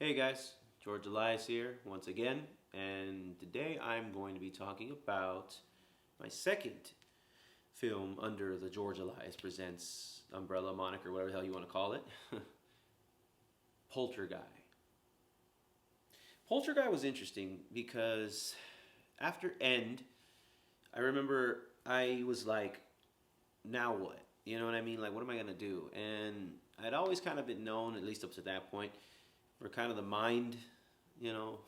Hey guys, George Elias here once again, and today I'm going to be talking about my second film under the George Elias Presents umbrella moniker, whatever the hell you want to call it. Polterguy. Polterguy was interesting because after End, I remember I was like, now what? You know what I mean? Like, what am I going to do? And I'd always kind of been known, at least up to that point, for kind of the mind,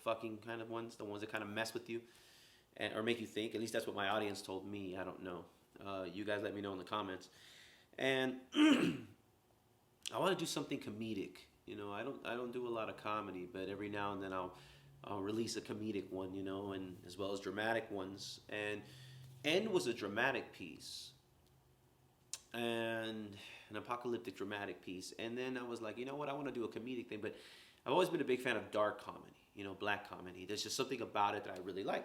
fucking kind of ones, the ones that kind of mess with you or make you think. At least that's what my audience told me. I don't know. You guys let me know in the comments. And I want to do something comedic. I don't do a lot of comedy, but every now and then I'll release a comedic one, and as well as dramatic ones. And End was a dramatic piece and an apocalyptic dramatic piece. And then I was like, you know what, I want to do a comedic thing, but I've always been a big fan of dark comedy, black comedy. There's just something about it that I really like.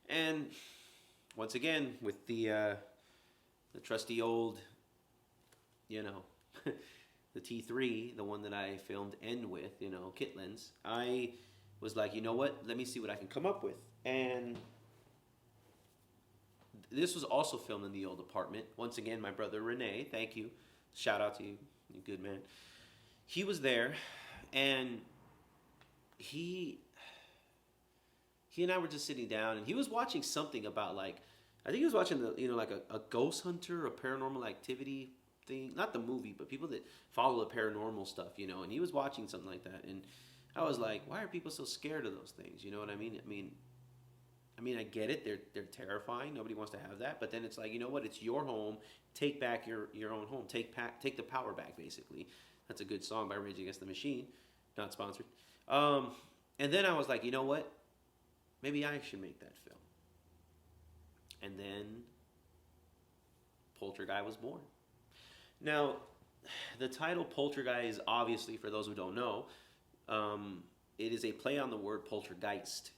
And once again, with the trusty old, you know, the T3, the one that I filmed End with, kit lens, I was like, you know what? Let me see what I can come up with. And this was also filmed in the old apartment. Once again, my brother Renee, thank you. Shout out to you, you good man. He was there, and he he and I were just sitting down, and he was watching something about like, I think he was watching like a ghost hunter, a paranormal activity thing, not the movie, but people that follow the paranormal stuff, and he was watching something like that, and I was like, why are people so scared of those things? You know what I mean? I mean, I get it. They're terrifying. Nobody wants to have that. But then it's like, you know what? It's your home. Take back your own home. Take the power back. Basically, that's a good song by Rage Against the Machine. Not sponsored. And then I was like, you know what? Maybe I should make that film. And then Polterguy was born. Now, the title Polterguy is obviously, for those who don't know, it is a play on the word poltergeist.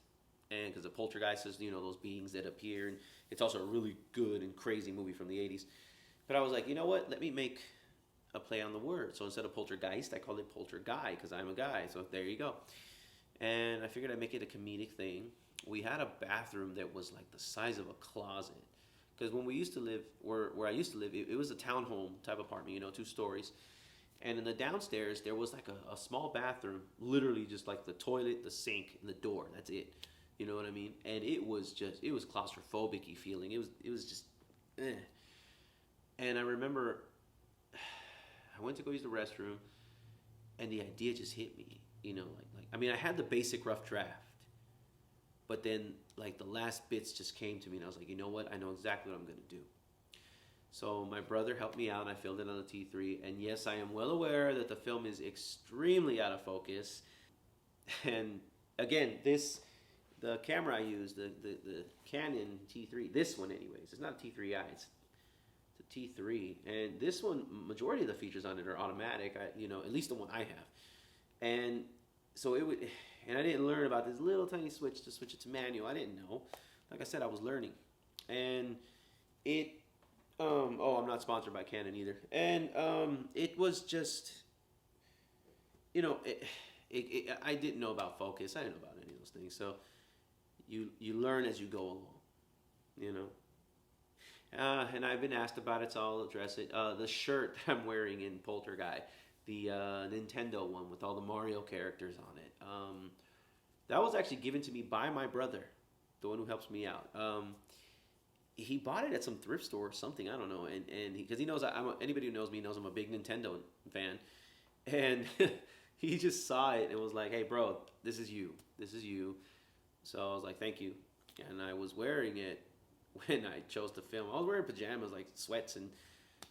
And because the poltergeist is, those beings that appear. And it's also a really good and crazy movie from the 80s. But I was like, you know what? Let me make a play on the word. So instead of poltergeist, I called it polterguy because I'm a guy. So there you go. And I figured I'd make it a comedic thing. We had a bathroom that was like the size of a closet. Because when we used to live, where I used to live, it was a townhome type apartment, 2 stories. And in the downstairs, there was like a small bathroom, literally just like the toilet, the sink, and the door. That's it. You know what I mean? And it was claustrophobic-y feeling. It was just, eh. And I remember I went to go use the restroom, and the idea just hit me. I mean, I had the basic rough draft, but then like the last bits just came to me, and I was like, you know what? I know exactly what I'm gonna do. So my brother helped me out, and I filmed it on the T3. And yes, I am well aware that the film is extremely out of focus. And again, the camera I use, the Canon T3, this one anyways, it's not a T3i, it's a T3. And this one, majority of the features on it are automatic, at least the one I have. And so and I didn't learn about this little tiny switch to switch it to manual. I didn't know. Like I said, I was learning. And I'm not sponsored by Canon either. And it was just, I didn't know about focus. I didn't know about any of those things. So you learn as you go along, and I've been asked about it, so I'll address it. The shirt that I'm wearing in Polterguy, the Nintendo one with all the Mario characters on it, that was actually given to me by my brother, the one who helps me out. He bought it at some thrift store or something, I don't know, and because he knows anybody who knows me knows I'm a big Nintendo fan, and he just saw it and was like, "Hey, bro, this is you. This is you." So I was like, thank you. And I was wearing it when I chose to film. I was wearing pajamas, like sweats and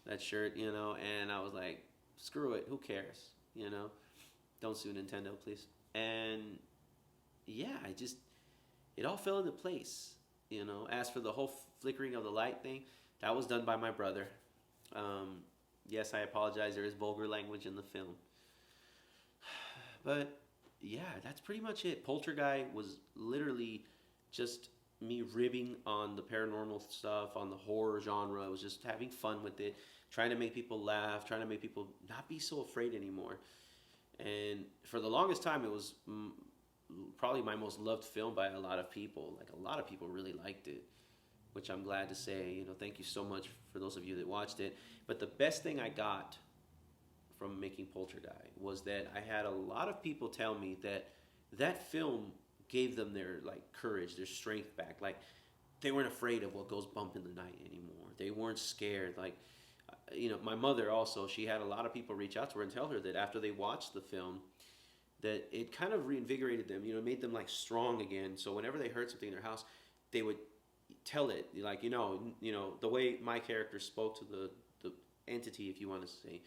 that shirt, and I was like, screw it, who cares, Don't sue Nintendo, please. And yeah, it all fell into place, As for the whole flickering of the light thing, that was done by my brother. Yes, I apologize, there is vulgar language in the film. But yeah, that's pretty much it. Poltergeist was literally just me ribbing on the paranormal stuff, on the horror genre. I was just having fun with it, trying to make people laugh, trying to make people not be so afraid anymore. And for the longest time, it was probably my most loved film by a lot of people. Like a lot of people really liked it, which I'm glad to say. Thank you so much for those of you that watched it. But the best thing I got from making Poltergeist was that I had a lot of people tell me that that film gave them their like courage, their strength back. Like they weren't afraid of what goes bump in the night anymore. They weren't scared. Like my mother also, she had a lot of people reach out to her and tell her that after they watched the film, that it kind of reinvigorated them. Made them like strong again. So whenever they heard something in their house, they would tell it like the way my character spoke to the entity, if you want to say,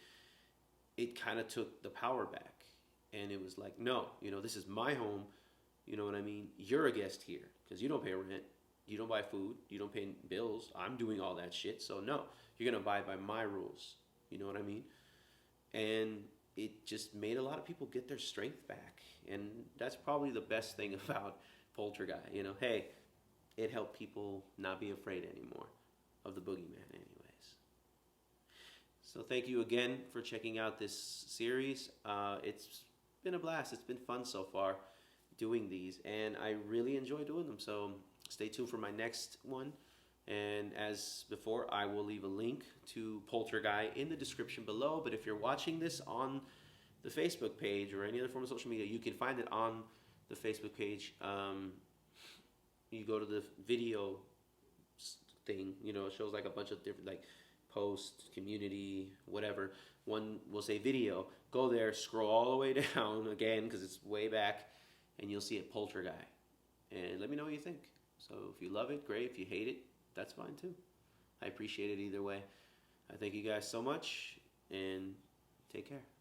it kind of took the power back, and it was like, no, this is my home. You know what I mean? You're a guest here because you don't pay rent, you don't buy food, you don't pay bills. I'm doing all that shit, so no, you're gonna abide by my rules. You know what I mean? And it just made a lot of people get their strength back, and that's probably the best thing about Poltergeist. Hey, it helped people not be afraid anymore of the boogeyman, anyways. So thank you again for checking out this series. It's been a blast. It's been fun so far doing these, and I really enjoy doing them. So stay tuned for my next one. And as before, I will leave a link to Poltergeist in the description below. But if you're watching this on the Facebook page or any other form of social media, you can find it on the Facebook page. You go to the video thing, it shows like a bunch of different like post, community, whatever. One will say video. Go there, scroll all the way down again because it's way back, and you'll see it Poltergeist. And let me know what you think. So if you love it, great. If you hate it, that's fine too. I appreciate it either way. I thank you guys so much, and take care.